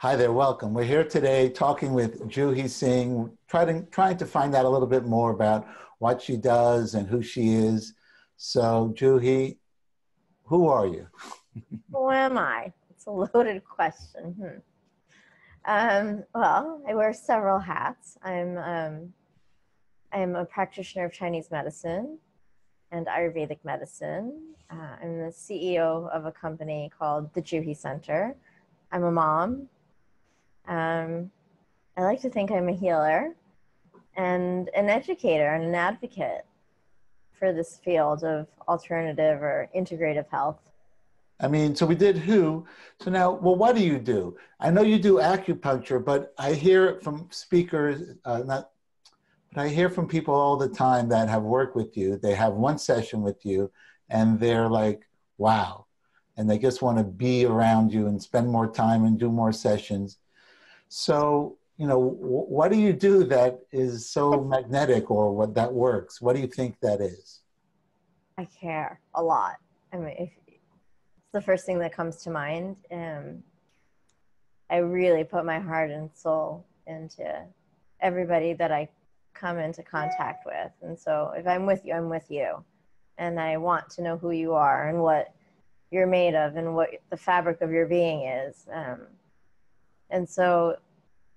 Hi there, welcome. We're here today talking with Juhi Singh, trying to find out a little bit more about what she does and who she is. So, Juhi, who are you? Who am I? It's a loaded question. Well, I wear several hats. I'm a practitioner of Chinese medicine and Ayurvedic medicine. I'm the CEO of a company called the Juhi Center. I'm a mom. I like to think I'm a healer and an educator and an advocate for this field of alternative or integrative health. I mean, so we did who. So now, well, what do you do? I know you do acupuncture, but I hear it from speakers, but I hear from people all the time that have worked with you. They have one session with you and they're like, wow. And they just want to be around you and spend more time and do more sessions. So, what do you do that is so magnetic or what that works? What do you think that is? I care a lot. I mean, it's the first thing that comes to mind. I really put my heart and soul into everybody that I come into contact with. And so if I'm with you, I'm with you. And I want to know who you are and what you're made of and what the fabric of your being is. And so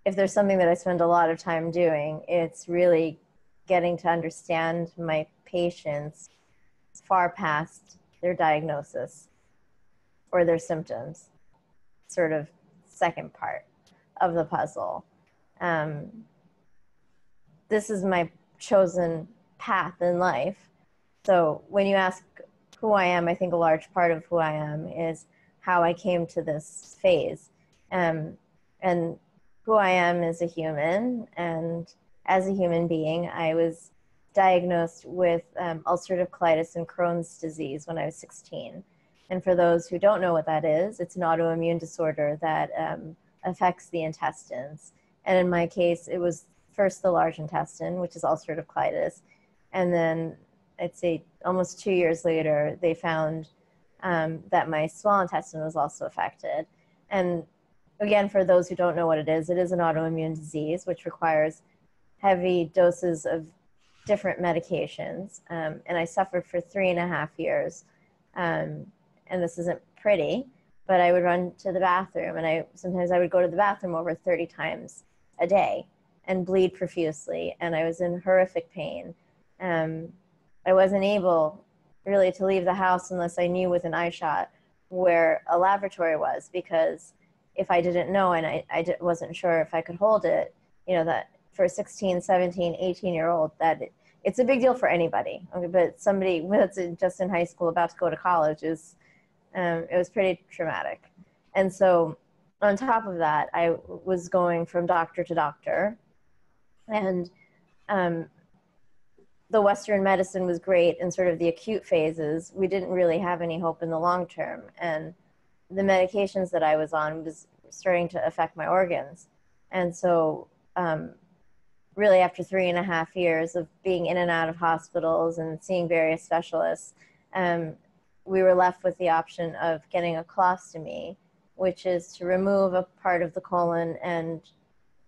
if there's something that I spend a lot of time doing, it's really getting to understand my patients far past their diagnosis or their symptoms, sort of second part of the puzzle. This is my chosen path in life. So when you ask who I am, I think a large part of who I am is how I came to this phase. And who I am as a human, and as a human being, I was diagnosed with ulcerative colitis and Crohn's disease when I was 16. And for those who don't know what that is, it's an autoimmune disorder that affects the intestines. And in my case, it was first the large intestine, which is ulcerative colitis. And then I'd say almost 2 years later, they found that my small intestine was also affected. And again, for those who don't know what it is an autoimmune disease, which requires heavy doses of different medications. And I suffered for 3.5 years. And this isn't pretty, but I would run to the bathroom, and sometimes I would go to the bathroom over 30 times a day and bleed profusely. And I was in horrific pain. I wasn't able really to leave the house unless I knew with an eye shot where a laboratory was, because if I didn't know and I wasn't sure if I could hold it, that for a 16, 17, 18-year-old, that it's a big deal for anybody. Okay, but somebody that's just in high school about to go to college it was pretty traumatic. And so on top of that, I was going from doctor to doctor, and the Western medicine was great in sort of the acute phases. We didn't really have any hope in the long term. And the medications that I was on was starting to affect my organs. And so really after 3.5 years of being in and out of hospitals and seeing various specialists, we were left with the option of getting a colostomy, which is to remove a part of the colon and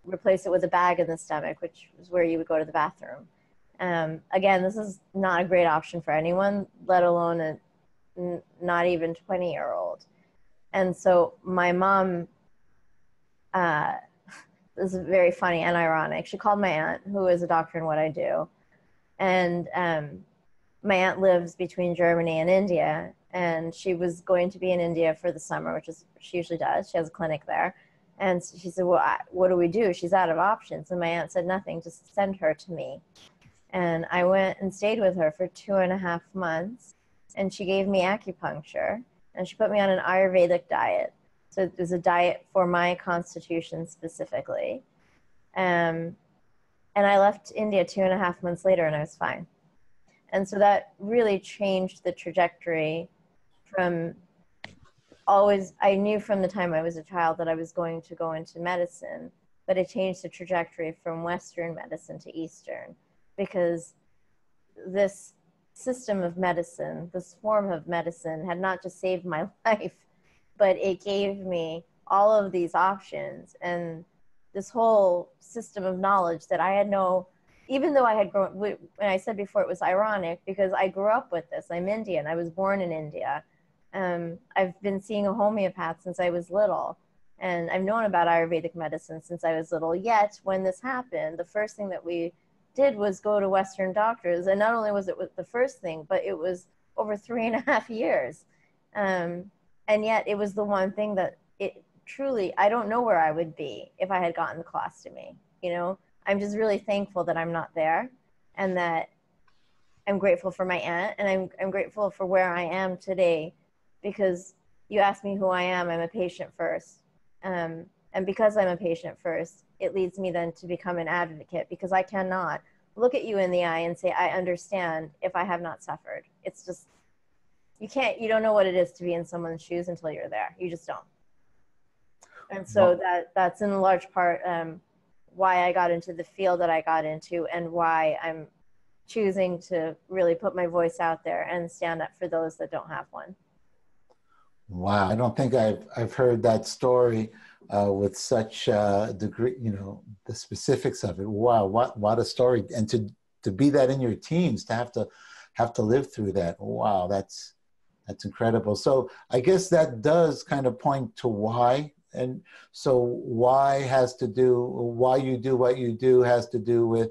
replace it with a bag in the stomach, which is where you would go to the bathroom. Again, this is not a great option for anyone, let alone a not even 20-year-old. And so my mom, this is very funny and ironic. She called my aunt, who is a doctor in what I do. And my aunt lives between Germany and India. And she was going to be in India for the summer, which is what she usually does. She has a clinic there. And she said, well, what do we do? She's out of options. And my aunt said, nothing, just send her to me. And I went and stayed with her for 2.5 months. And she gave me acupuncture. And she put me on an Ayurvedic diet. So it was a diet for my constitution specifically. And I left India 2.5 months later, and I was fine. And so that really changed the trajectory from always, I knew from the time I was a child that I was going to go into medicine, but it changed the trajectory from Western medicine to Eastern, because this system of medicine, this form of medicine, had not just saved my life, but it gave me all of these options and this whole system of knowledge that I had even though I had grown, when I said before, it was ironic because I grew up with this. I'm Indian. I was born in India. I've been seeing a homeopath since I was little, and I've known about Ayurvedic medicine since I was little. Yet when this happened, the first thing that we did was go to Western doctors. And not only was it the first thing, but it was over 3.5 years. And yet it was the one thing that it truly, I don't know where I would be if I had gotten the colostomy. I'm just really thankful that I'm not there, and that I'm grateful for my aunt, and I'm grateful for where I am today, because you asked me who I am. I'm a patient first. And because I'm a patient first, it leads me then to become an advocate, because I cannot look at you in the eye and say, I understand, if I have not suffered. It's just, you don't know what it is to be in someone's shoes until you're there. You just don't. And so that's in large part why I got into the field that I got into, and why I'm choosing to really put my voice out there and stand up for those that don't have one. Wow, I don't think I've heard that story with such degree, the specifics of it. Wow, what a story. And to be that in your teens, to have to live through that. Wow, that's incredible. So I guess that does kind of point to why. And so why you do what you do has to do with,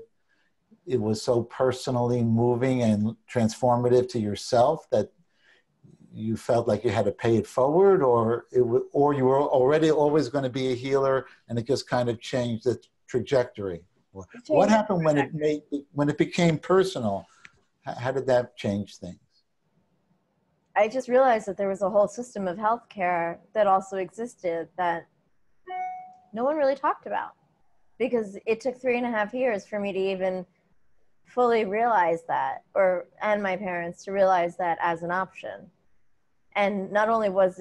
it was so personally moving and transformative to yourself that you felt like you had to pay it forward, or you were already always going to be a healer and it just kind of changed the trajectory. What happened when it became personal? How did that change things? I just realized that there was a whole system of healthcare that also existed that no one really talked about, because it took 3.5 years for me to even fully realize that, and my parents to realize that as an option. And not only was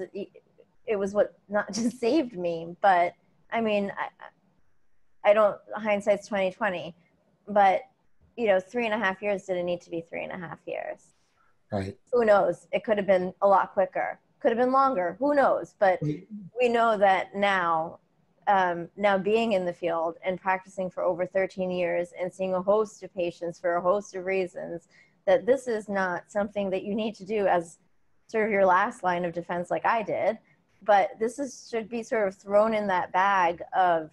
it was what not just saved me, but I mean, I don't, hindsight's 20/20, but 3.5 years didn't need to be 3.5 years. Right. Who knows? It could have been a lot quicker. Could have been longer. Who knows? But we know that now being in the field and practicing for over 13 years and seeing a host of patients for a host of reasons, that this is not something that you need to do as sort of your last line of defense like I did, but should be sort of thrown in that bag of,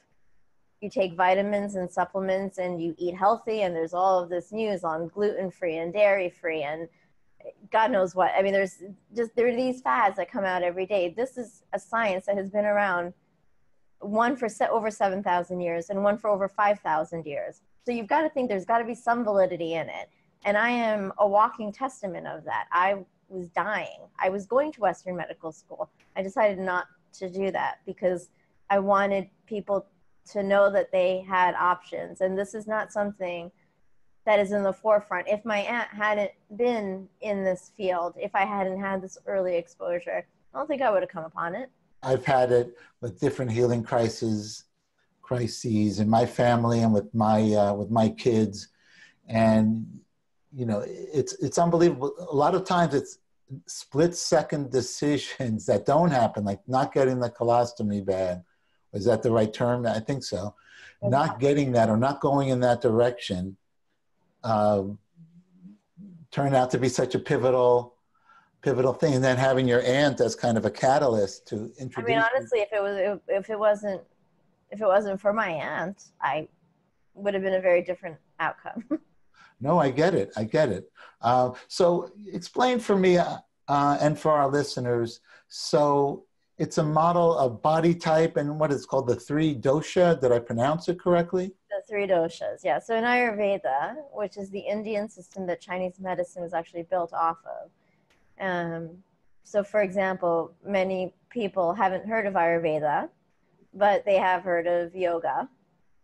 you take vitamins and supplements and you eat healthy, and there's all of this news on gluten-free and dairy-free and God knows what. I mean, there are these fads that come out every day. This is a science that has been around, one for over 7,000 years and one for over 5,000 years. So you've got to think there's got to be some validity in it. And I am a walking testament of that. I was dying. I was going to Western medical school. I decided not to do that because I wanted people to know that they had options. And this is not something that is in the forefront. If my aunt hadn't been in this field, if I hadn't had this early exposure, I don't think I would have come upon it. I've had it with different healing crises in my family and with my kids, and it's unbelievable. A lot of times it's split-second decisions that don't happen, like not getting the colostomy bag. Is that the right term? I think so. Okay. Not getting that or not going in that direction turned out to be such a pivotal thing, and then having your aunt as kind of a catalyst to introduce. I mean, honestly, if it wasn't for my aunt, I would have been a very different outcome. No, I get it. So explain for me and for our listeners. So it's a model of body type and what is called the 3 dosha. Did I pronounce it correctly? The 3 doshas, yeah. So in Ayurveda, which is the Indian system that Chinese medicine was actually built off of. So for example, many people haven't heard of Ayurveda, but they have heard of yoga.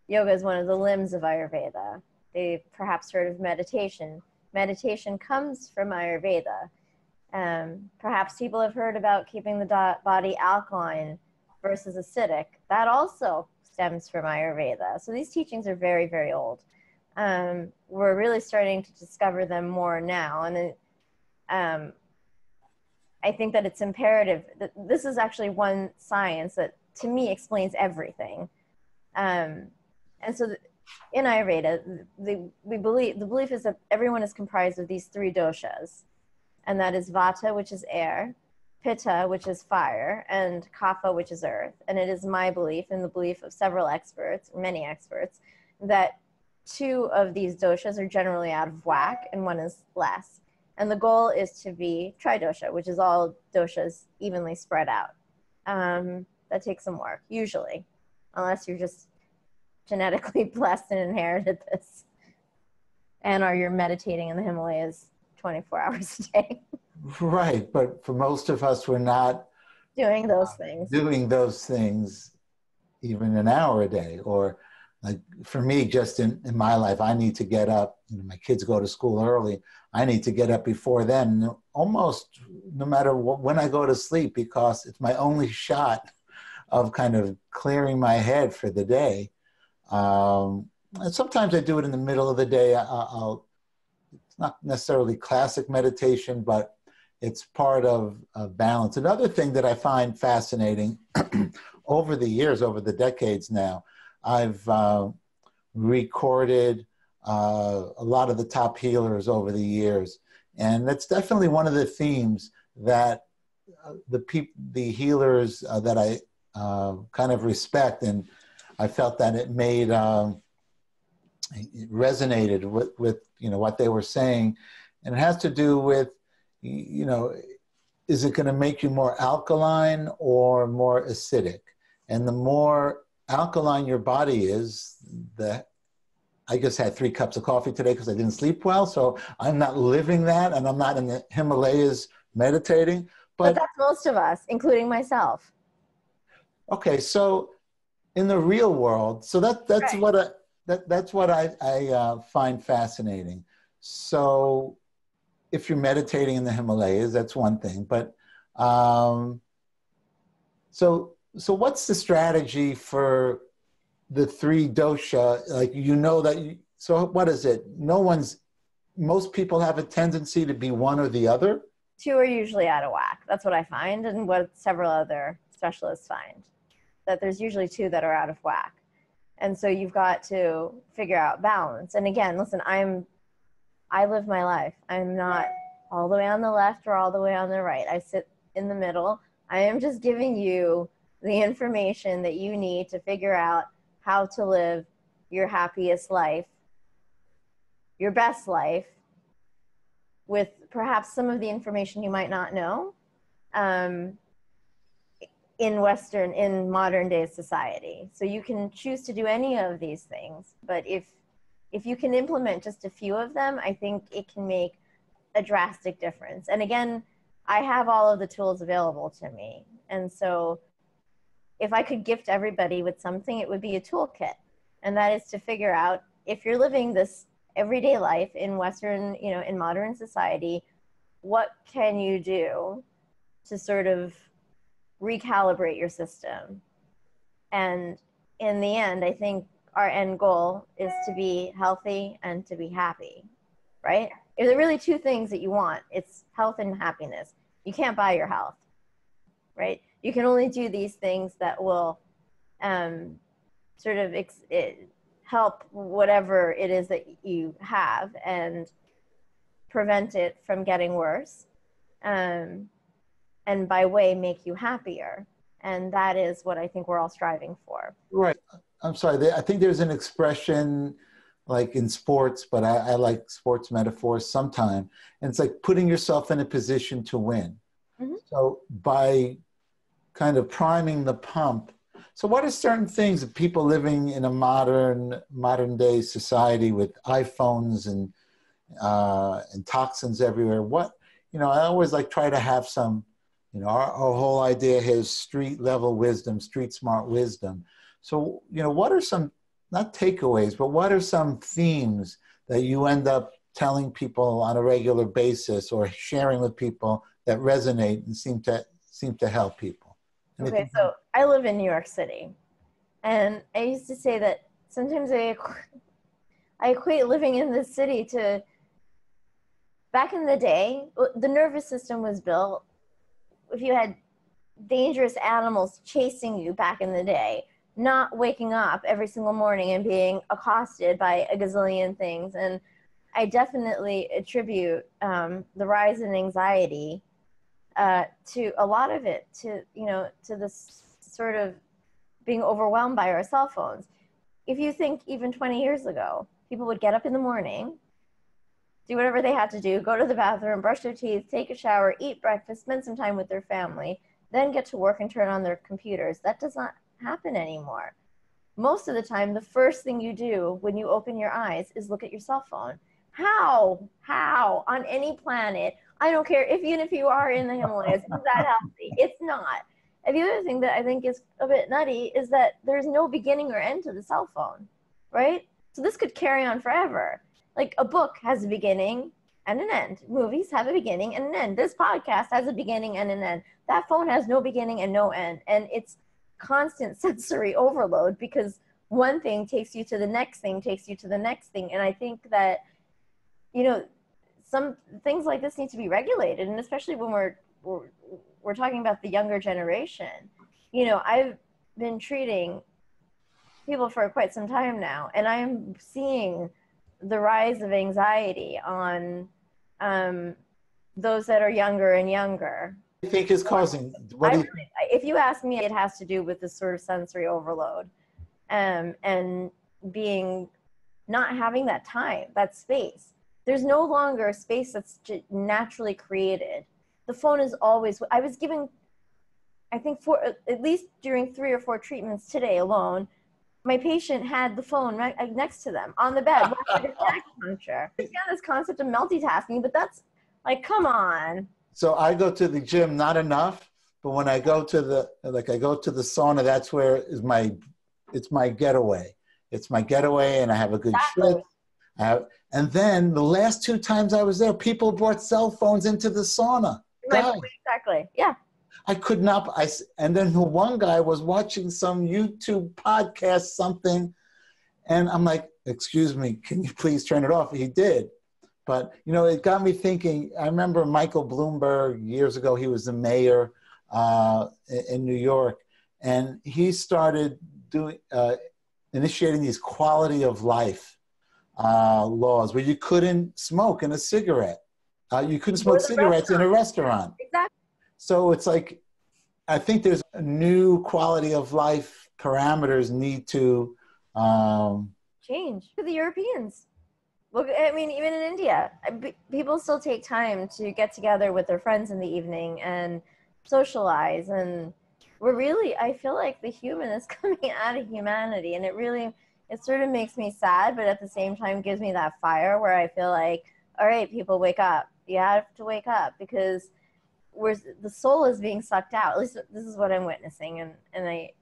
Yoga is one of the limbs of Ayurveda. They've perhaps heard of meditation. Meditation comes from Ayurveda. Perhaps people have heard about keeping the body alkaline versus acidic. That also stems from Ayurveda. So these teachings are very, very old. We're really starting to discover them more now. And I think that it's imperative that this is actually one science that to me explains everything. And so in Ayurveda, the belief is that everyone is comprised of these three doshas, and that is Vata, which is air, Pitta, which is fire, and Kapha, which is earth. And it is my belief, and the belief of several experts, many experts, that two of these doshas are generally out of whack and one is less. And the goal is to be tridosha, which is all doshas evenly spread out. That takes some work, usually, unless you're just genetically blessed and inherited this, and or you're meditating in the Himalayas 24 hours a day. Right, but for most of us, we're not doing those things even an hour a day. Or like for me, just in my life, I need to get up, my kids go to school early, I need to get up before them, almost no matter when I go to sleep, because it's my only shot of kind of clearing my head for the day. And sometimes I do it in the middle of the day. It's not necessarily classic meditation, but it's part of balance. Another thing that I find fascinating over the years, over the decades now, I've recorded a lot of the top healers over the years. And that's definitely one of the themes that the healers that I kind of respect, and I felt that it resonated with what they were saying. And it has to do with, is it going to make you more alkaline or more acidic? And the more alkaline your body is, I just had 3 cups of coffee today because I didn't sleep well, so I'm not living that, and I'm not in the Himalayas meditating. But that's most of us, including myself. Okay, so in the real world, so that's right. That's what I find fascinating. So if you're meditating in the Himalayas, that's one thing. But so what's the strategy for the 3 dosha? Like, so what is it? Most people have a tendency to be one or the other? 2 are usually out of whack. That's what I find, and what several other specialists find, that there's usually 2 that are out of whack. And so you've got to figure out balance. And again, listen, I live my life. I'm not all the way on the left or all the way on the right. I sit in the middle. I am just giving you the information that you need to figure out how to live your happiest life, your best life, with perhaps some of the information you might not know in modern day society. So you can choose to do any of these things, but if you can implement just a few of them, I think it can make a drastic difference. And again, I have all of the tools available to me. And so if I could gift everybody with something, it would be a toolkit. And that is to figure out, if you're living this everyday life in Western, in modern society, what can you do to sort of recalibrate your system? And in the end, I think our end goal is to be healthy and to be happy, right? If there are really 2 things that you want, it's health and happiness. You can't buy your health, right? You can only do these things that will sort of help whatever it is that you have and prevent it from getting worse, and by way make you happier. And that is what I think we're all striving for. Right. I'm sorry. I think there's an expression like in sports, but I like sports metaphors sometimes. And it's like putting yourself in a position to win. Mm-hmm. So by kind of priming the pump. So what are certain things that people living in a modern day society with iPhones and toxins everywhere? I always try to have some, our whole idea here is street level wisdom, street smart wisdom. So, what are some, not takeaways, but what are some themes that you end up telling people on a regular basis or sharing with people that resonate and seem to help people? Okay, so I live in New York City, and I used to say that sometimes I equate living in the city to, back in the day, the nervous system was built. If you had dangerous animals chasing you back in the day, not waking up every single morning and being accosted by a gazillion things. And I definitely attribute the rise in anxiety to a lot of it, to, you know, to this sort of being overwhelmed by our cell phones. If you think even 20 years ago, people would get up in the morning, do whatever they had to do, go to the bathroom, brush their teeth, take a shower, eat breakfast, spend some time with their family, then get to work and turn on their computers. That does not happen anymore. Most of the time, the first thing you do when you open your eyes is look at your cell phone. How on any planet, I don't care if, even if you are in the Himalayas, is that healthy? It's not. And the other thing that I think is a bit nutty is that there's no beginning or end to the cell phone, right? So this could carry on forever. Like a book has a beginning and an end. Movies have a beginning and an end. This podcast has a beginning and an end. That phone has no beginning and no end. And it's constant sensory overload because one thing takes you to the next thing, takes you to the next thing. And I think that, you know, some things like this need to be regulated. And especially when we're talking about the younger generation. You know, I've been treating people for quite some time now, and I'm seeing the rise of anxiety on those that are younger and younger. What do you think is causing? If you ask me, it has to do with this sort of sensory overload, and being, not having that time, that space. There's no longer a space that's naturally created. The phone is always, I was giving, I think at least during 3 or 4 treatments today alone, my patient had the phone right next to them on the bed, watching acupuncture. Yeah, this concept of multitasking, but that's like, come on. So I go to the gym, not enough, but when I go to the sauna, that's where it's my getaway. It's my getaway, and I have a good trip. And then the last 2 times I was there, people brought cell phones into the sauna. Exactly. Yeah. I could not. And then the one guy was watching some YouTube podcast, something, and I'm like, "Excuse me, can you please turn it off?" He did, but you know, it got me thinking. I remember Michael Bloomberg years ago. He was the mayor in New York, and he started initiating these quality of life laws where you couldn't smoke in a cigarette. You couldn't smoke cigarettes in a restaurant. Exactly. So it's like, I think there's a new quality of life parameters need to change for the Europeans. Look, I mean, even in India, people still take time to get together with their friends in the evening and socialize. And I feel like the human is coming out of humanity. And it sort of makes me sad, but at the same time gives me that fire where I feel like, all right, people, wake up. You have to wake up, because the soul is being sucked out. At least this is what I'm witnessing, and I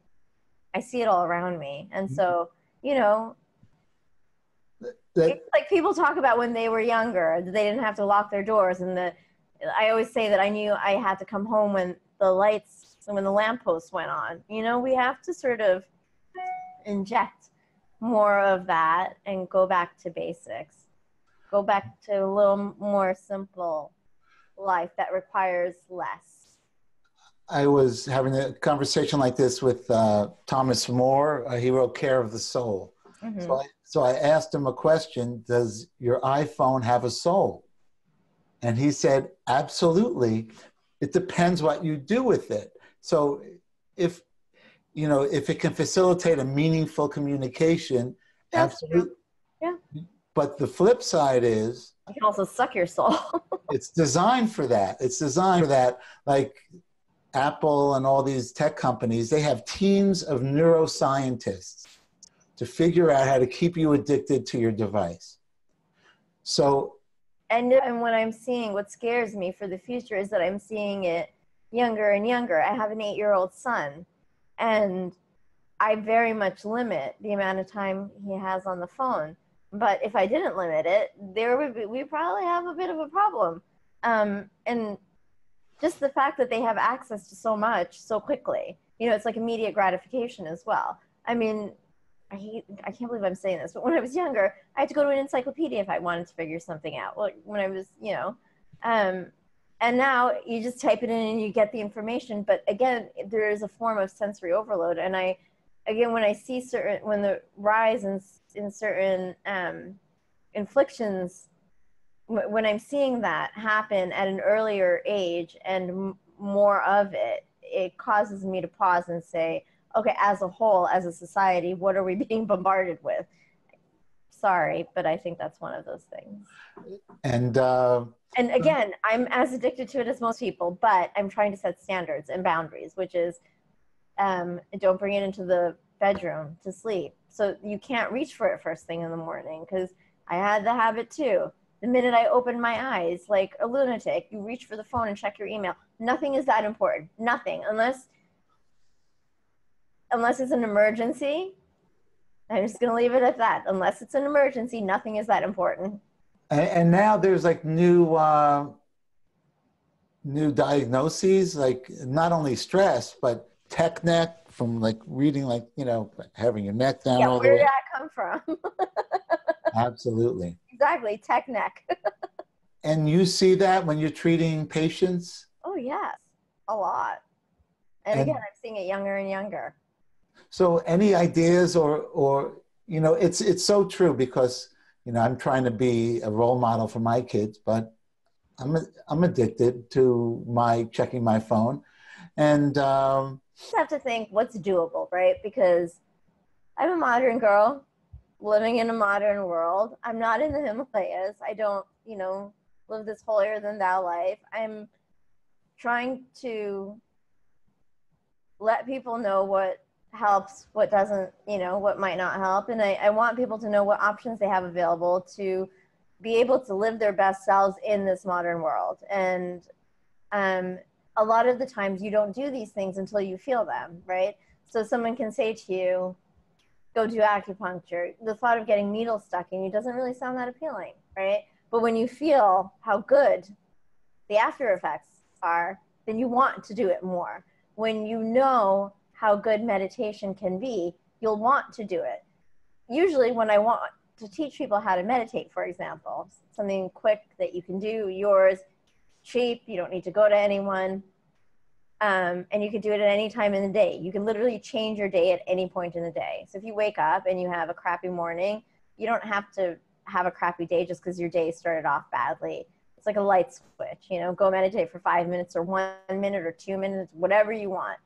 see it all around me. And so, you know, it's like people talk about when they were younger, they didn't have to lock their doors, and I always say that I knew I had to come home when the lampposts went on. You know, we have to sort of inject more of that and go back to basics. Go back to a little more simple life that requires less. I was having a conversation like this with Thomas More. He wrote Care of the Soul. Mm-hmm. So I asked him a question: does your iPhone have a soul? And he said, absolutely. It depends what you do with it. So if it can facilitate a meaningful communication, absolutely. Yeah. But the flip side is, it can also suck your soul. It's designed for that. Like Apple and all these tech companies, they have teams of neuroscientists to figure out how to keep you addicted to your device. So, and what I'm seeing, what scares me for the future is that I'm seeing it younger and younger. I have an 8-year-old son, and I very much limit the amount of time he has on the phone. But if I didn't limit it, we probably have a bit of a problem. And just the fact that they have access to so much so quickly, you know, it's like immediate gratification as well. I mean, I can't believe I'm saying this, but when I was younger, I had to go to an encyclopedia if I wanted to figure something out. Like when I was, you know, And now you just type it in and you get the information. But again, there is a form of sensory overload. And when I see when the rise in certain inflictions, when I'm seeing that happen at an earlier age and more of it, it causes me to pause and say, okay, as a whole, as a society, what are we being bombarded with? Sorry, but I think that's one of those things. And again, I'm as addicted to it as most people, but I'm trying to set standards and boundaries, which is don't bring it into the bedroom to sleep. So you can't reach for it first thing in the morning, because I had the habit too. The minute I opened my eyes, like a lunatic, you reach for the phone and check your email. Nothing is that important. Nothing. Unless it's an emergency. I'm just going to leave it at that. Unless it's an emergency, nothing is that important. And now there's like new diagnoses, like not only stress, but tech neck, from like reading, like, having your neck down. Yeah, all where the did way. that come from? Absolutely. Exactly, tech neck. And you see that when you're treating patients? Oh, yes, a lot. And again, I'm seeing it younger and younger. So any ideas or it's so true, because, I'm trying to be a role model for my kids, but I'm addicted to checking my phone. And just have to think what's doable, right? Because I'm a modern girl living in a modern world. I'm not in the Himalayas. I don't, live this holier than thou life. I'm trying to let people know what helps, what doesn't, what might not help. And I want people to know what options they have available to be able to live their best selves in this modern world. And a lot of the times you don't do these things until you feel them, right? So someone can say to you, go do acupuncture. The thought of getting needles stuck in you doesn't really sound that appealing, right? But when you feel how good the after effects are, then you want to do it more. When you know how good meditation can be, you'll want to do it. Usually when I want to teach people how to meditate, for example, something quick that you can do, yours, cheap, you don't need to go to anyone, and you can do it at any time in the day. You can literally change your day at any point in the day. So if you wake up and you have a crappy morning, you don't have to have a crappy day just because your day started off badly. It's like a light switch, go meditate for 5 minutes or 1 minute or 2 minutes, whatever you want.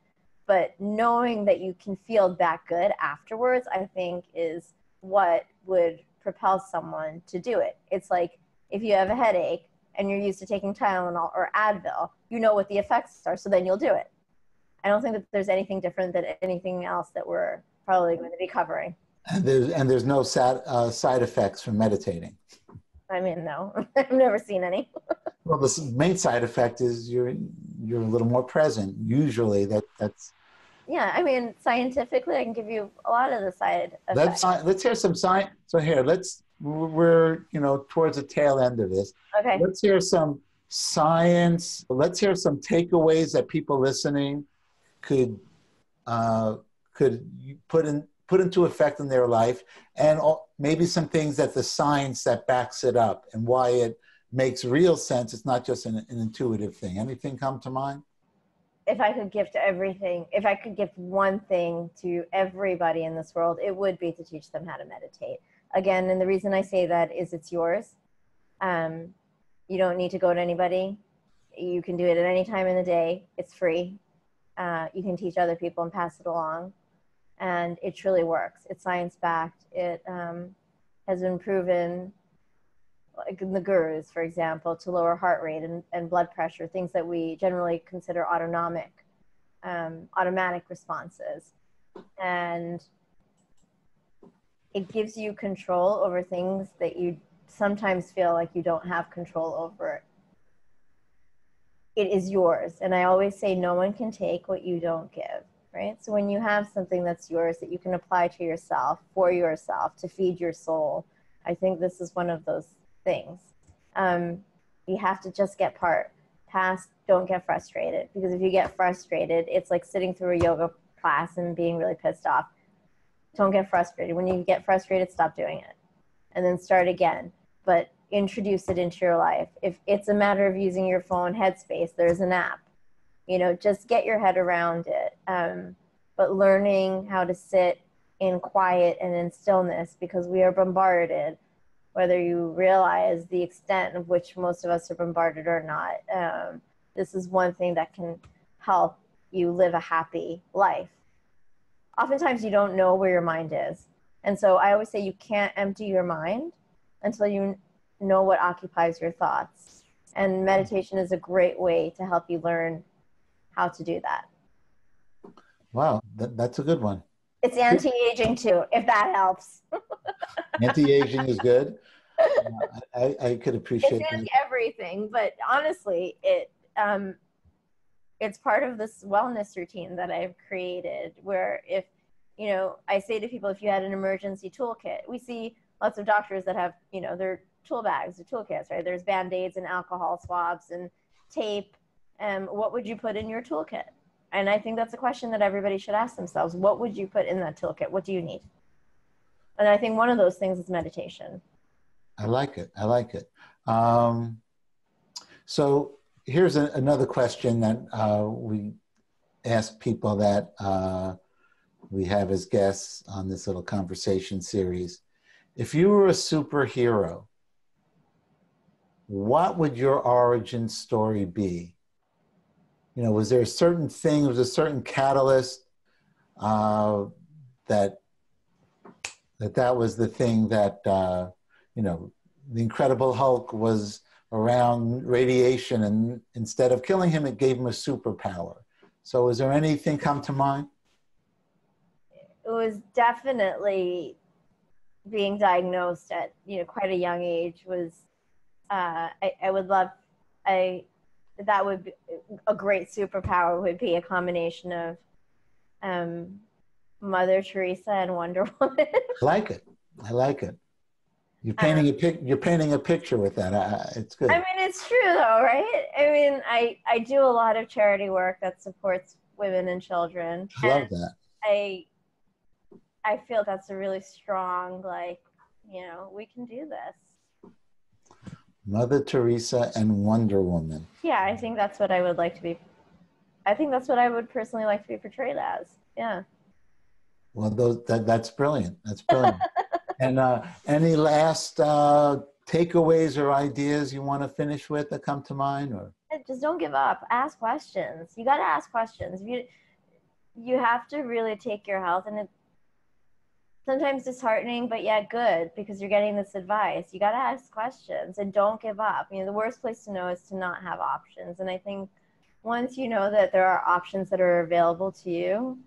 But knowing that you can feel that good afterwards, I think, is what would propel someone to do it. It's like if you have a headache and you're used to taking Tylenol or Advil, you know what the effects are, so then you'll do it. I don't think that there's anything different than anything else that we're probably going to be covering. And there's no side effects from meditating. I mean, no, I've never seen any. Well, the main side effect is you're a little more present. Usually that's. Yeah, I mean, scientifically, I can give you a lot of the side effects. Let's hear some science. So here, we're towards the tail end of this. Okay. Let's hear some science. Let's hear some takeaways that people listening could put into effect in their life, and maybe some things that the science that backs it up and why it makes real sense. It's not just an intuitive thing. Anything come to mind? If I could gift one thing to everybody in this world, it would be to teach them how to meditate. Again, and the reason I say that is it's yours. You don't need to go to anybody. You can do it at any time in the day. It's free. You can teach other people and pass it along. And it truly works. It's science-backed. It has been proven, like in the gurus, for example, to lower heart rate and blood pressure, things that we generally consider automatic responses. And it gives you control over things that you sometimes feel like you don't have control over. It is yours. And I always say no one can take what you don't give, right? So when you have something that's yours that you can apply to yourself, for yourself, to feed your soul, I think this is one of those things. You have to just get past, don't get frustrated. Because if you get frustrated, it's like sitting through a yoga class and being really pissed off. Don't get frustrated. When you get frustrated, stop doing it. And then start again. But introduce it into your life. If it's a matter of using your phone, Headspace, there's an app. You know, just get your head around it. But learning how to sit in quiet and in stillness, because we are bombarded, whether you realize the extent of which most of us are bombarded or not. This is one thing that can help you live a happy life. Oftentimes you don't know where your mind is. And so I always say you can't empty your mind until you know what occupies your thoughts. And meditation is a great way to help you learn how to do that. Wow, that's a good one. It's anti-aging too, if that helps. Anti-aging is good. I could appreciate it's everything, but honestly, it's part of this wellness routine that I've created, where if, you know, I say to people, if you had an emergency toolkit, we see lots of doctors that have, you know, their tool bags, their toolkits, right? There's Band-Aids and alcohol swabs and tape. What would you put in your toolkit? And I think that's a question that everybody should ask themselves. What would you put in that toolkit? What do you need? And I think one of those things is meditation. I like it. I like it. So here's another question that we ask people that we have as guests on this little conversation series. If you were a superhero, what would your origin story be? You know, was there a certain thing, was a certain catalyst that was the thing that, you know, the Incredible Hulk was around radiation, and instead of killing him, it gave him a superpower. So is there anything come to mind? It was definitely being diagnosed at, you know, quite a young age. Was I would love, that would be a great superpower, would be a combination of Mother Teresa and Wonder Woman. I like it. I like it. You're painting a picture with that. It's good. I mean, it's true though, right? I mean, I do a lot of charity work that supports women and children. I love that. I feel that's a really strong, like, you know, we can do this. Mother Teresa and Wonder Woman. Yeah, I think that's what I would like to be. I think that's what I would personally like to be portrayed as. Yeah. Well, that's brilliant. That's brilliant. And any last takeaways or ideas you want to finish with that come to mind? Or just don't give up. Ask questions. You got to ask questions. You have to really take your health, and it's sometimes disheartening, but yet good, because you're getting this advice. You got to ask questions and don't give up. You know, the worst place to know is to not have options. And I think once you know that there are options that are available to you,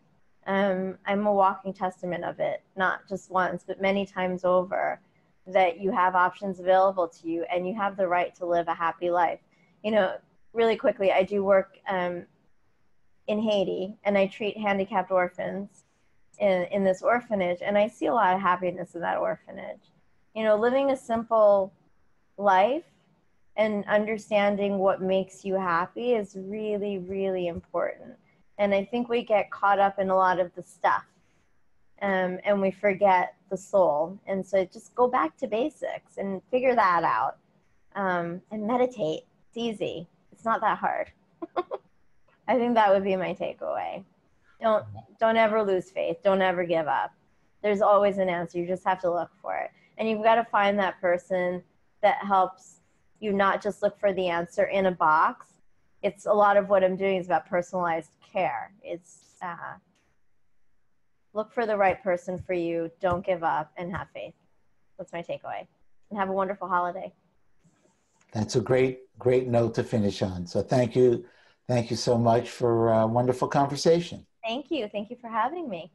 I'm a walking testament of it, not just once, but many times over, that you have options available to you and you have the right to live a happy life. You know, really quickly, I do work in Haiti, and I treat handicapped orphans in this orphanage, and I see a lot of happiness in that orphanage. You know, living a simple life and understanding what makes you happy is really, really important. And I think we get caught up in a lot of the stuff, and we forget the soul. And so just go back to basics and figure that out, and meditate. It's easy. It's not that hard. I think that would be my takeaway. Don't ever lose faith. Don't ever give up. There's always an answer. You just have to look for it. And you've got to find that person that helps you not just look for the answer in a box. It's a lot of what I'm doing is about personalized care. It's look for the right person for you. Don't give up, and have faith. That's my takeaway. And have a wonderful holiday. That's a great note to finish on. So thank you so much for a wonderful conversation. Thank you. Thank you for having me.